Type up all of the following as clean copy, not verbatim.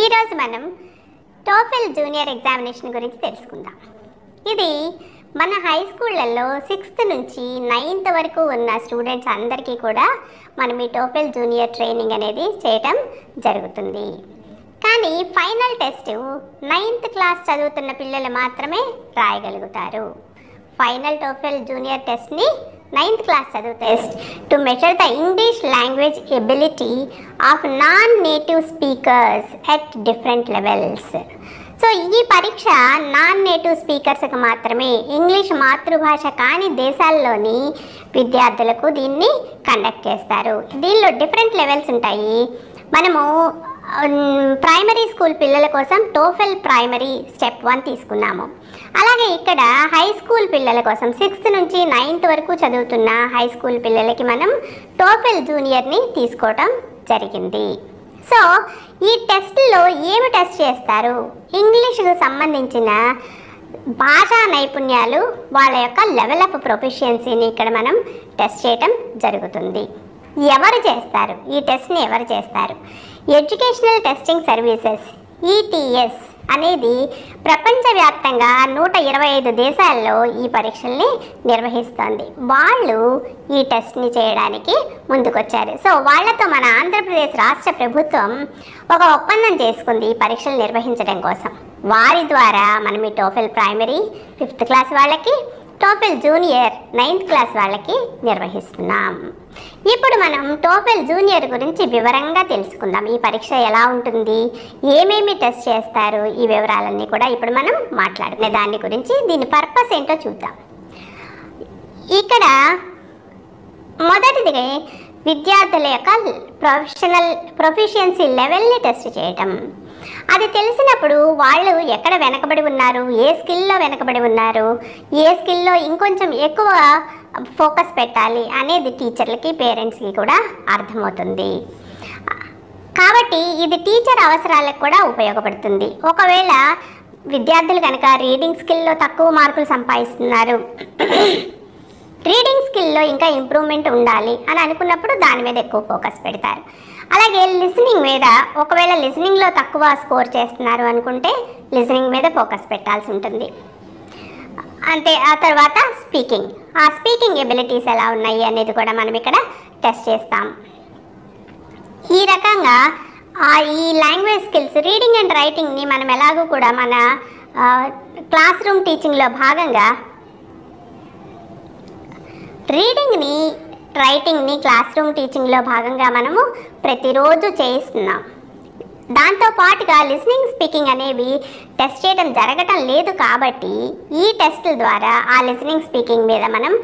ఈరోజు మనం TOEFL junior examination గురించి తెలుసుకుందాం. ఇది మన హై స్కూళ్ళల్లో 6th నుంచి 9th వరకు ఉన్న స్టూడెంట్స్ అందరికీ కూడా మనం ఈ టోఫెల్ జూనియర్ ట్రైనింగ్ అనేది చేయటం జరుగుతుంది. కానీ ఫైనల్ టెస్ట్ 9th క్లాస్ చదువుతున్న పిల్లలు మాత్రమే రాయగలుగుతారు. ఫైనల్ టోఫెల్ జూనియర్ టెస్ట్ని 9th క్లాస్ చదువు test to measure the English language ability of non native speakers at different levels. So ఈ పరీక్ష నాన్ నేటివ్ స్పీకర్స్కి మాత్రమే, ఇంగ్లీష్ మాతృభాష కాని దేశాల్లోని విద్యార్థులకు దీన్ని కండక్ట్ చేస్తారు. దీనిలో డిఫరెంట్ లెవెల్స్ ఉంటాయి. మనము ప్రైమరీ స్కూల్ పిల్లల కోసం టోఫెల్ ప్రైమరీ స్టెప్ 1 తీసుకున్నాము. అలాగే ఇక్కడ హై స్కూల్ పిల్లల కోసం 6th నుంచి 9th వరకు చదువుతున్న హై స్కూల్ పిల్లలకి మనం టోఫెల్ జూనియర్ని తీసుకోవటం జరిగింది. సో ఈ టెస్ట్లో ఏమి టెస్ట్ చేస్తారు? ఇంగ్లీష్కు సంబంధించిన భాషా నైపుణ్యాలు, వాళ్ళ యొక్క లెవెల్ ఆఫ్ ప్రొఫిషియన్సీని ఇక్కడ మనం టెస్ట్ చేయటం జరుగుతుంది. ఎవరు చేస్తారు ఈ టెస్ట్ని? ఎవరు చేస్తారు? ఎడ్యుకేషనల్ టెస్టింగ్ సర్వీసెస్ ETS అనేది ప్రపంచవ్యాప్తంగా 125 దేశాల్లో ఈ పరీక్షల్ని నిర్వహిస్తోంది. వాళ్ళు ఈ టెస్ట్ని చేయడానికి ముందుకొచ్చారు. సో వాళ్ళతో మన ఆంధ్రప్రదేశ్ రాష్ట్ర ప్రభుత్వం ఒక ఒప్పందం చేసుకుంది ఈ పరీక్షలు నిర్వహించడం కోసం. వారి ద్వారా మనం ఈ టోఫెల్ ప్రైమరీ 5th క్లాస్ వాళ్ళకి, టోఫెల్ జూనియర్ 9th క్లాస్ వాళ్ళకి నిర్వహిస్తున్నాం. ఇప్పుడు మనం టోఫెల్ జూనియర్ గురించి వివరంగా తెలుసుకుందాం. ఈ పరీక్ష ఎలా ఉంటుంది, ఏమేమి టెస్ట్ చేస్తారు, ఈ వివరాలన్నీ కూడా ఇప్పుడు మనం మాట్లాడుకునే దాని గురించి, దీని పర్పస్ ఏంటో చూద్దాం. ఇక్కడ మొదటిది విద్యార్థుల యొక్క ప్రొఫిషియన్సీ లెవెల్ని టెస్ట్ చేయటం. అది తెలిసినప్పుడు వాళ్ళు ఎక్కడ వెనకబడి ఉన్నారు, ఏ స్కిల్లో వెనకబడి ఉన్నారు, ఏ స్కిల్లో ఇంకొంచెం ఎక్కువ ఫోకస్ పెట్టాలి అనేది టీచర్లకి, పేరెంట్స్కి కూడా అర్థమవుతుంది. కాబట్టి ఇది టీచర్ అవసరాలకు కూడా ఉపయోగపడుతుంది. ఒకవేళ విద్యార్థులు కనుక రీడింగ్ స్కిల్లో తక్కువ మార్కులు సంపాదిస్తున్నారు, రీడింగ్ స్కిల్లో ఇంకా ఇంప్రూవ్మెంట్ ఉండాలి అని అనుకున్నప్పుడు దాని మీద ఎక్కువ ఫోకస్ పెడతారు. అలాగే లిసనింగ్ మీద, ఒకవేళ లిసనింగ్లో తక్కువ స్కోర్ చేస్తున్నారు అనుకుంటే లిసనింగ్ మీద ఫోకస్ పెట్టాల్సి ఉంటుంది. అంతే. ఆ తర్వాత స్పీకింగ్, ఆ స్పీకింగ్ ఎబిలిటీస్ ఎలా ఉన్నాయి అనేది కూడా మనం ఇక్కడ టెస్ట్ చేస్తాం. ఈ రకంగా ఈ లాంగ్వేజ్ స్కిల్స్, రీడింగ్ అండ్ రైటింగ్ని మనం ఎలాగూ కూడా మన క్లాస్ రూమ్ టీచింగ్లో భాగంగా రీడింగ్ని, రైటింగ్ని క్లాస్ రూమ్ టీచింగ్లో భాగంగా మనము ప్రతిరోజు చేయిస్తున్నాం. దాంతో పాటుగా లిసనింగ్, స్పీకింగ్ అనేవి టెస్ట్ చేయడం జరగటం లేదు. కాబట్టి ఈ టెస్టుల ద్వారా ఆ లిసనింగ్, స్పీకింగ్ మీద మనం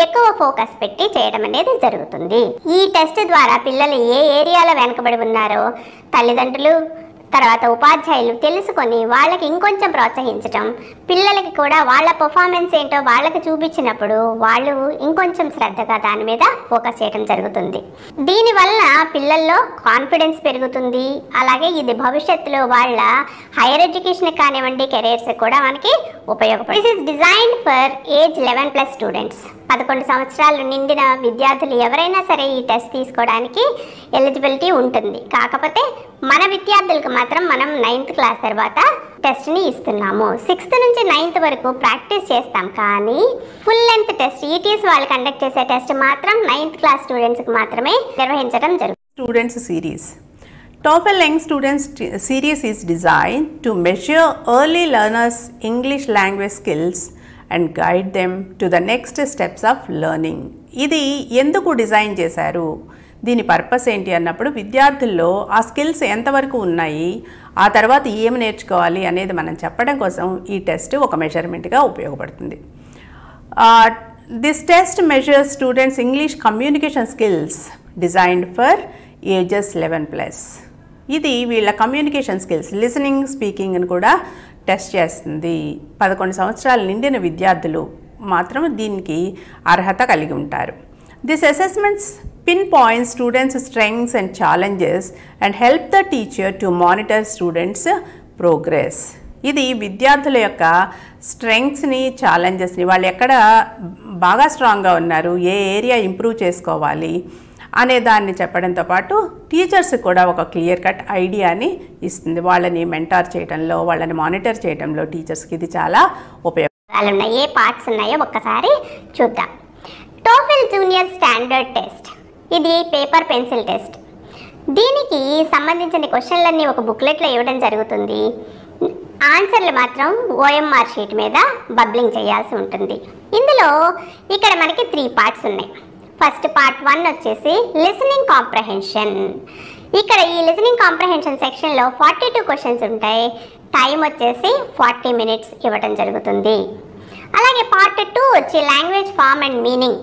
ఎక్కువ ఫోకస్ పెట్టి చేయడం అనేది జరుగుతుంది. ఈ టెస్ట్ ద్వారా పిల్లలు ఏ ఏరియాలో వెనకబడి ఉన్నారో తల్లిదండ్రులు, తర్వాత ఉపాధ్యాయులు తెలుసుకొని వాళ్ళకి ఇంకొంచెం ప్రోత్సహించటం, పిల్లలకి కూడా వాళ్ళ పర్ఫార్మెన్స్ ఏంటో వాళ్ళకి చూపించినప్పుడు వాళ్ళు ఇంకొంచెం శ్రద్ధగా దాని మీద ఫోకస్ చేయడం జరుగుతుంది. దీనివల్ల పిల్లల్లో కాన్ఫిడెన్స్ పెరుగుతుంది. అలాగే ఇది భవిష్యత్తులో వాళ్ళ హైయర్ ఎడ్యుకేషన్ కానివ్వండి, కెరీర్స్ కూడా మనకి ఉపయోగపడుతుంది. This is designed for age 11+ students. 11 సంవత్సరాలు నిండిన విద్యార్థులు ఎవరైనా సరే ఈ టెస్ట్ తీసుకోవడానికి ఎలిజిబిలిటీ ఉంటుంది. కాకపోతే మన విద్యార్థులకు మాత్రం మనం 9th క్లాస్ తర్వాత టెస్ట్ని ఇస్తున్నాము. 6th నుంచి 9th వరకు ప్రాక్టీస్ చేస్తాం. కానీ ఫుల్ లెంత్ టెస్ట్, ETS వాళ్ళు కండక్ట్ చేసే టెస్ట్ మాత్రం 9th క్లాస్ స్టూడెంట్స్కి మాత్రమే నిర్వహించడం జరుగుతుంది. Students series. TOEFL Young Students series is designed to measure early learners' English language skills and guide them to the next steps of learning. ఇది ఎందుకు design చేశారు, దీని పర్పస్ ఏంటి అన్నప్పుడు విద్యార్థుల్లో ఆ స్కిల్స్ ఎంతవరకు ఉన్నాయి, ఆ తర్వాత ఏమి నేర్చుకోవాలి అనేది మనం చెప్పడం కోసం ఈ టెస్ట్ ఒక మెజర్మెంట్గా ఉపయోగపడుతుంది. This test measures students English communication skills designed for ages 11+. ఇది వీళ్ళ కమ్యూనికేషన్ స్కిల్స్, లిసనింగ్, స్పీకింగ్ని కూడా టెస్ట్ చేస్తుంది. 11 సంవత్సరాలు నిండిన విద్యార్థులు మాత్రం దీనికి అర్హత కలిగి ఉంటారు. This assessments pinpoint students' strengths and challenges and help the teacher to monitor students' progress. ఇది విద్యార్థుల యొక్క స్ట్రెంగ్స్ని, ఛాలెంజెస్ని, వాళ్ళు ఎక్కడ బాగా స్ట్రాంగ్గా ఉన్నారు, ఏ ఏరియా ఇంప్రూవ్ చేసుకోవాలి అనే దాన్ని చెప్పడంతో పాటు టీచర్స్ కూడా ఒక క్లియర్ కట్ ఐడియాని ఇస్తుంది. వాళ్ళని మెంటార్ చేయడంలో, వాళ్ళని మానిటర్ చేయడంలో టీచర్స్కి ఇది చాలా ఉపయోగాలు ఉన్నాయి. ఏ పార్ట్స్ ఉన్నాయో ఒక్కసారి చూద్దాం. టోఫెల్ జూనియర్ స్టాండర్డ్ టెస్ట్, ఇది పేపర్ పెన్సిల్ టెస్ట్. దీనికి సంబంధించిన క్వశ్చన్లన్నీ ఒక బుక్లెట్లో ఇవ్వడం జరుగుతుంది. ఆన్సర్లు మాత్రం ఓఎంఆర్ షీట్ మీద బబ్లింగ్ చేయాల్సి ఉంటుంది. ఇందులో ఇక్కడ మనకి 3 పార్ట్స్ ఉన్నాయి. ఫస్ట్ పార్ట్ 1 వచ్చేసి లిసనింగ్ కాంప్రహెన్షన్. ఇక్కడ ఈ లిసనింగ్ కాంప్రహెన్షన్ సెక్షన్లో 42 క్వశ్చన్స్ ఉంటాయి. టైం వచ్చేసి 40 మినిట్స్ ఇవ్వడం జరుగుతుంది. అలాగే పార్ట్ 2 వచ్చి లాంగ్వేజ్ ఫామ్ అండ్ మీనింగ్.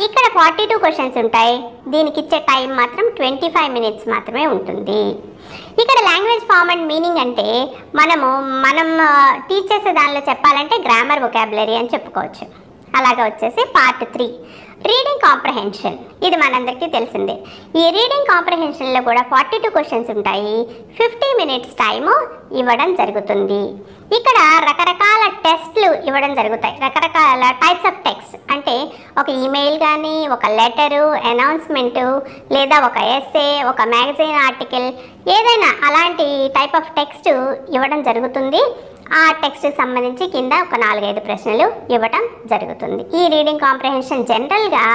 ఇక్కడ 42 క్వశ్చన్స్ ఉంటాయి. దీనికి ఇచ్చే టైం మాత్రం 25 మినిట్స్ మాత్రమే ఉంటుంది. ఇక్కడ లాంగ్వేజ్ ఫామ్ అండ్ మీనింగ్ అంటే మనం టీచ్ చేసే దానిలో చెప్పాలంటే గ్రామర్ వొకాబులరీ అని చెప్పుకోవచ్చు. అలాగే వచ్చేసి పార్ట్ 3 రీడింగ్ కాంప్రహెన్షన్. ఇది మనందరికీ తెలిసిందే. ఈ రీడింగ్ కాంప్రహెన్షన్లో కూడా 42 క్వశ్చన్స్ ఉంటాయి. 50 మినిట్స్ టైము ఇవ్వడం జరుగుతుంది. ఇక్కడ రకరకాల టెస్ట్లు ఇవ్వడం జరుగుతాయి. రకరకాల టైప్స్ ఆఫ్ టెక్స్ట్ అంటే ఒక ఈమెయిల్ కానీ, ఒక లెటరు, అనౌన్స్మెంటు, లేదా ఒక ఎస్సే, ఒక మ్యాగజైన్ ఆర్టికల్, ఏదైనా అలాంటి టైప్ ఆఫ్ టెక్స్ట్ ఇవ్వడం జరుగుతుంది. ఆ టెక్స్ట్కి సంబంధించి కింద ఒక 4-5 ప్రశ్నలు ఇవ్వడం జరుగుతుంది. ఈ రీడింగ్ కాంప్రహెన్షన్ జనరల్గా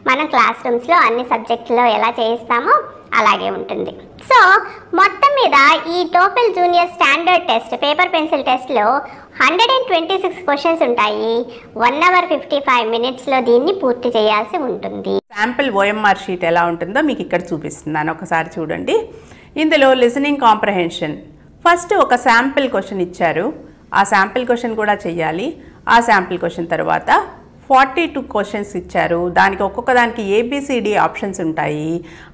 మనం క్లాస్ రూమ్స్లో అన్ని సబ్జెక్టులో ఎలా చేయిస్తామో అలాగే ఉంటుంది. సో మొత్తం మీద ఈ TOEFL junior standard test paper pencil టెస్ట్లో 126 క్వశ్చన్స్ ఉంటాయి. 1 అవర్ 55 మినిట్స్లో దీన్ని పూర్తి చేయాల్సి ఉంటుంది. శాంపిల్ ఓఎంఆర్ షీట్ ఎలా ఉంటుందో మీకు ఇక్కడ చూపిస్తున్నాను, ఒకసారి చూడండి. ఇందులో లిసనింగ్ కాంప్రహెన్షన్ ఫస్ట్ ఒక శాంపిల్ క్వశ్చన్ ఇచ్చారు. ఆ శాంపిల్ క్వశ్చన్ కూడా చేయాలి. ఆ శాంపిల్ క్వశ్చన్ తర్వాత 42 క్వశ్చన్స్ ఇచ్చారు. దానికి ఒక్కొక్క దానికి ఏబిసిడి ఆప్షన్స్ ఉంటాయి.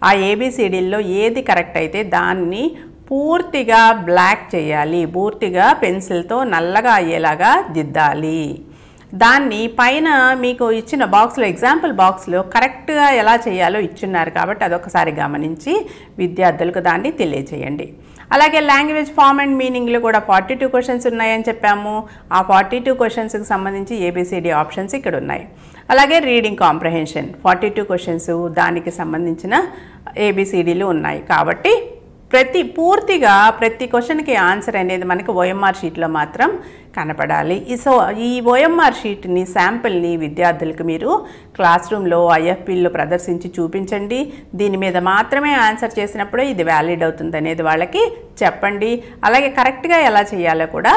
ఆ ఏబిసిడీల్లో ఏది కరెక్ట్ అయితే దాన్ని పూర్తిగా బ్లాక్ చేయాలి, పూర్తిగా పెన్సిల్తో నల్లగా అయ్యేలాగా దిద్దాలి. దాన్ని పైన మీకు ఇచ్చిన బాక్స్లో, ఎగ్జాంపుల్ బాక్స్లో కరెక్ట్గా ఎలా చేయాలో ఇచ్చున్నారు కాబట్టి అదొకసారి గమనించి విద్యార్థులకు దాన్ని తెలియచేయండి. అలాగే లాంగ్వేజ్ ఫామ్ అండ్ మీనింగ్లో కూడా 42 క్వశ్చన్స్ ఉన్నాయని చెప్పాము. ఆ 42 క్వశ్చన్స్కి సంబంధించి ఏబిసిడి ఆప్షన్స్ ఇక్కడ ఉన్నాయి. అలాగే రీడింగ్ కాంప్రహెన్షన్ 42 క్వశ్చన్స్, దానికి సంబంధించిన ఏబిసిడీలు ఉన్నాయి. కాబట్టి పూర్తిగా ప్రతి క్వశ్చన్కి ఆన్సర్ అనేది మనకి ఓఎంఆర్ షీట్లో మాత్రం కనపడాలి. సో ఈ ఓఎంఆర్ షీట్ని, శాంపిల్ని విద్యార్థులకు మీరు క్లాస్ రూమ్లో ఐఎఫ్పీలో ప్రదర్శించి చూపించండి. దీని మీద మాత్రమే ఆన్సర్ చేసినప్పుడే ఇది వ్యాలిడ్ అవుతుంది అనేది వాళ్ళకి చెప్పండి. అలాగే కరెక్ట్గా ఎలా చేయాలో కూడా